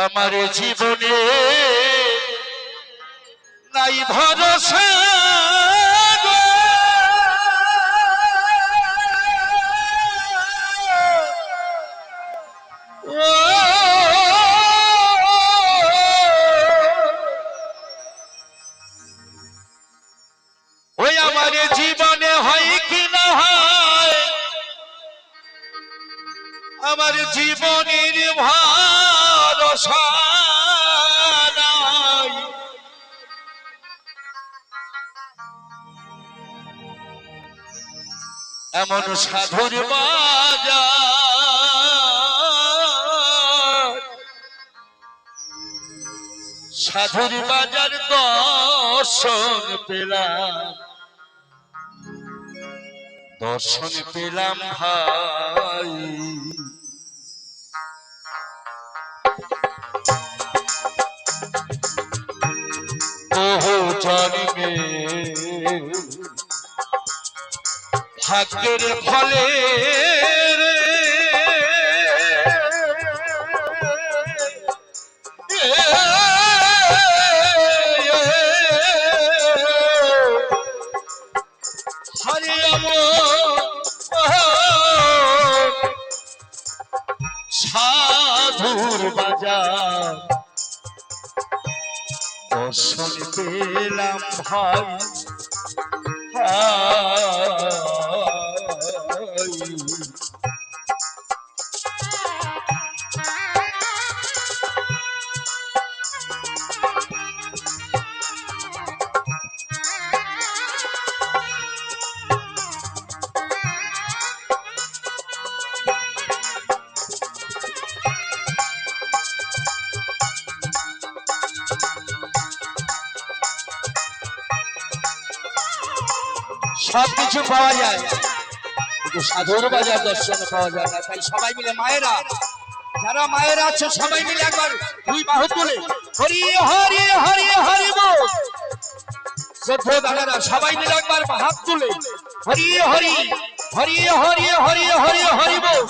আমার জীবনে নাই ভরসা গো, ওই আমার জীবনে হয় কি না হয়, আমার জীবনের ভরসা নাই। এমন সাধুর বাজার, সাধুর বাজার দর্শন পেলাম, দর্শন পেলাম ভাই। বহু জন্মে ভাগ্যের ফলে সাধুর বাজার দর্শন পেলাম ভাই। সবকিছু পাওয়া যায় কিন্তু সাধুর বাজার দর্শন পাওয়া যায় না। তাই সবাই মিলে মায়েরা, যারা মায়েরা আছে সবাই মিলে একবার দুই বাহু তুলে হরি হরি হরি হরি বল। শ্রদ্ধেয় দাদারা সবাই মিলে একবার হাত তুলে হরি হরি হরি হরি হরি হরি হরি বল।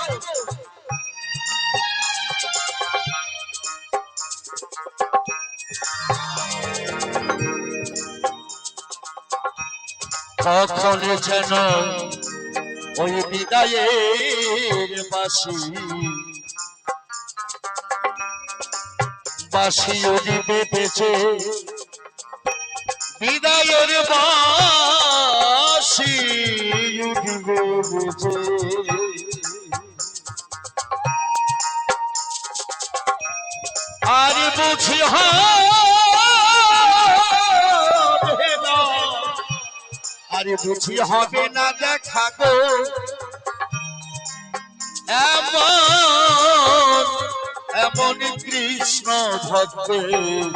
কখন যেন ওই বিদায়ের বাঁশি বাঁশি উদিবে বেঁচে, বিদায়ের বাঁশি উদিবে বেঁচে। আর বুঝি হবে না, আর বুঝি হবে না দেখা গো, এমন এমন কৃষ্ণ ভক্তের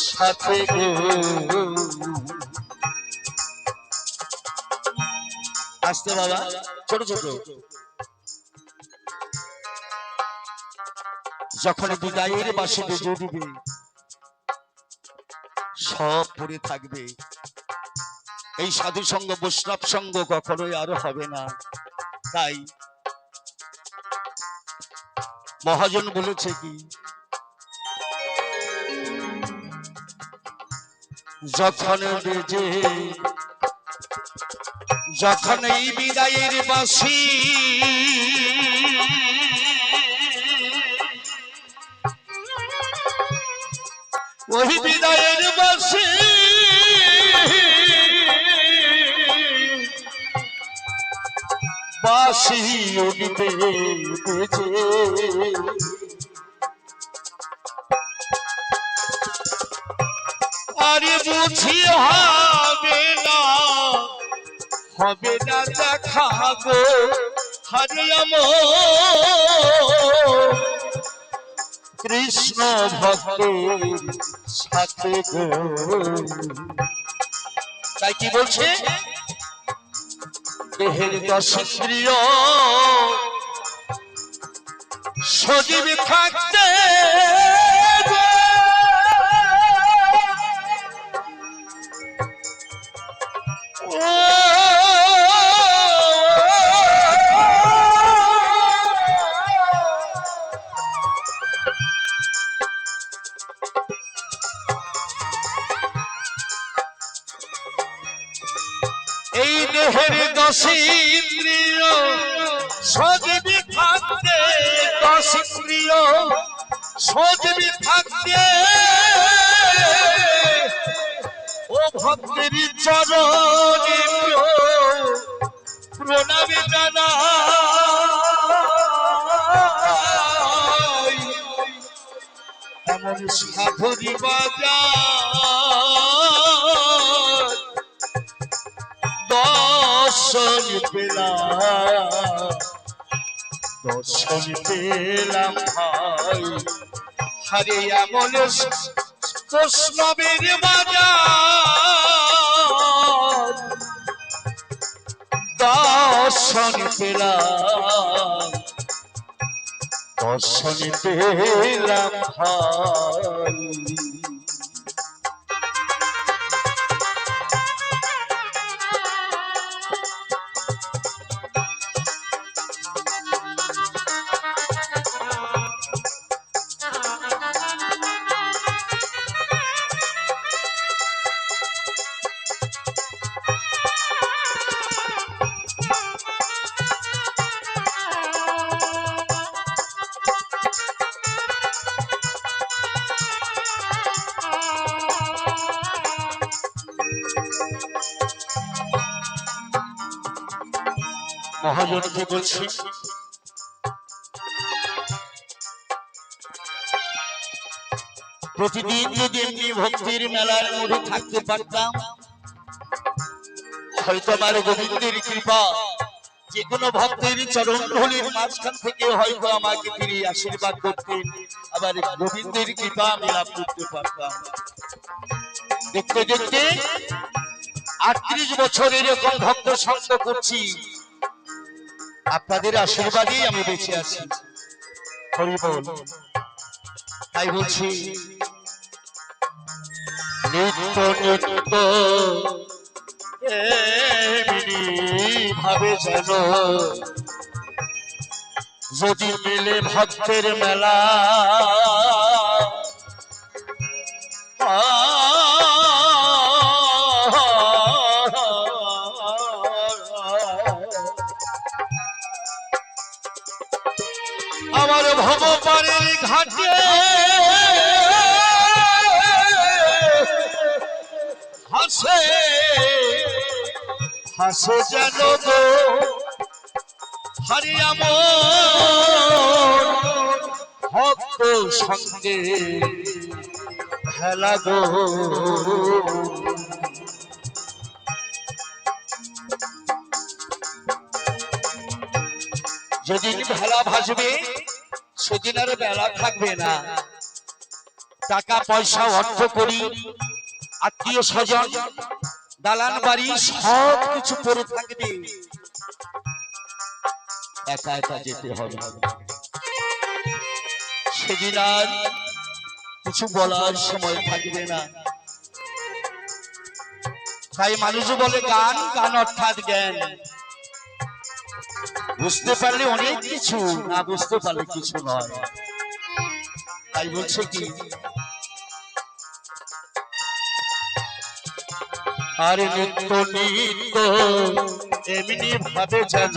সাথে গো। আসতে বাবা, ছোট ছোট যখন বিদায়ের বাঁশি বেজে দিবে, সব পড়ে থাকবে। এই সাধু সঙ্গ বৈষ্ণব সঙ্গ কখনোই আরো হবে না। তাই মহাজন বলেছে কি, যখন বেজে যখন এই বিদায়ের বাঁশি ওই বিদায়ের বাঁশি বাঁশি উঠবে বেজে, আরে বুঝি হবে না, হবে না দেখা গো, হরে আমার কৃষ্ণ ভক্তের সাথে গো। তাই কি বলছে, দেহের দশক্রিয় সজীব থাকতে দেহের দশ ইন্দ্রিয় সজীবী থাকতে, দশ ইন্দ্রিয় সজীবী থাকতে ও ভক্তের চরণে প্রণামী জানাই। এমন সাধুরি বাজার দর্শন পেলাম, দর্শন পেলাম ভাই। হরে এমন বৈষ্ণবের বাজার দর্শন পেলাম, দর্শন পেলাম ভাই। মহাজনকে বলছি, প্রতিদিন যদি এমনি ভক্তির মেলার মধ্যে থাকতে পারতাম, হয়তো আমার গোবিন্দের কৃপা যে কোনো ভক্তের চরণ ধুলির মাঝখান থেকে হয়তো আমাকে ফিরে আশীর্বাদ করতেন, আবার গোবিন্দের কৃপা আমি লাভ করতে পারতাম। দেখতে দেখতে 38 বছর এরকম ভক্ত সঙ্গ করছি, আপনাদের আশীর্বাদেই আমি বেঁচে আছি। হরি বল। তাই বলছি, নিত্য নিত্য এমনি ভাবে যেন যদি মেলে ভক্তের মেলা, আমার ভবপাড়ের ঘাটে হাসে হাসে যেন গো হরি আমার ভক্ত সঙ্গে খেলা গো। যেদিন ভেলা ভাসবে সেদিন আর বেলা থাকবে না। টাকা পয়সা অর্থ করি আত্মীয় স্বজন দালান বাড়ি সব কিছু পড়ে থাকবে, একা একা যেতে হবে। সেদিন আর কিছু বলার সময় থাকবে না। তাই মানুষ বলে গান, গান অর্থাৎ জ্ঞান। বুঝতে পারলে অনেক কিছু, না বুঝতে পারলে কিছু নয়। তাই বলছে কি, আর নিত্য নিত্য এমনি ভাবে যেন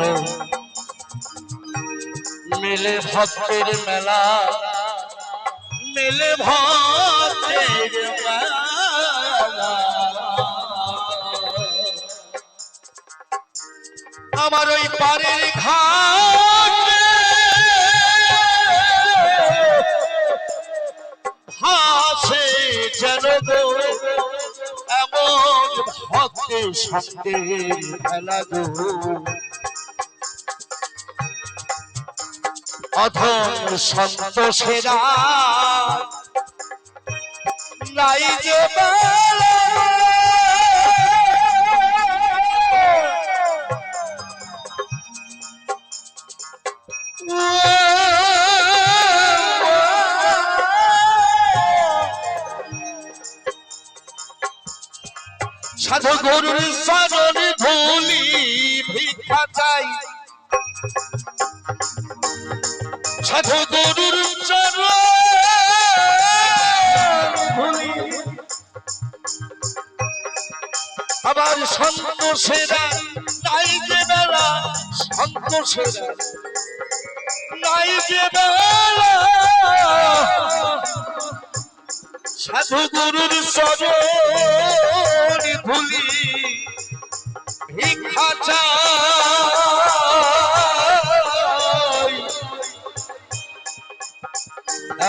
মেলে ভক্তের মেলা, মেলে ভক্তের মেলা। আমার ওই পারের ঘাটে ভাসে যেন গো এমন ভক্তের সঙ্গে খেলা গো। অধম সন্তোষেরা নাই যে বেলা, সাধু গুরুর চরণ ধুলি ভিক্ষা চাই, সাধু গুরুর চরণ ধুলি। আমার সন্তোষেরা নাই যে বেলা, সন্তোষেরা নাই যে বেলা, সাধু গুরুর চরণ ধুলি ভিক্ষা চাই,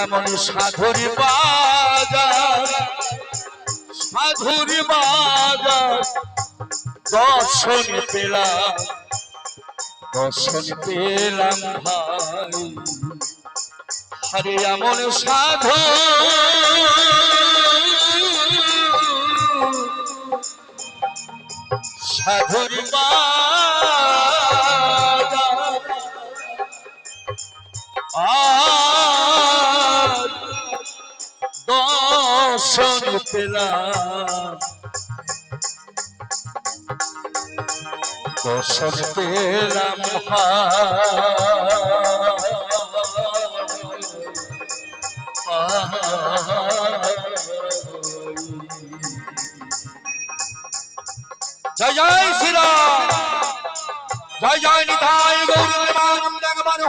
এমন সাধুর বাজার, সাধুর বাজার দর্শন পেলাম, দর্শন পেলাম ভাই। আরে এমন সাধু সাধুর বাজার আর দর্শন পেলাম, দর্শন পেলাম জয় জয় শ্রীরাম, জয় জয় নিতাই গৌর প্রেমানন্দ,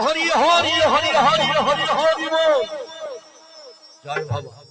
হরি হরি হরি হরি হরি হরি বল। জয় বাবা।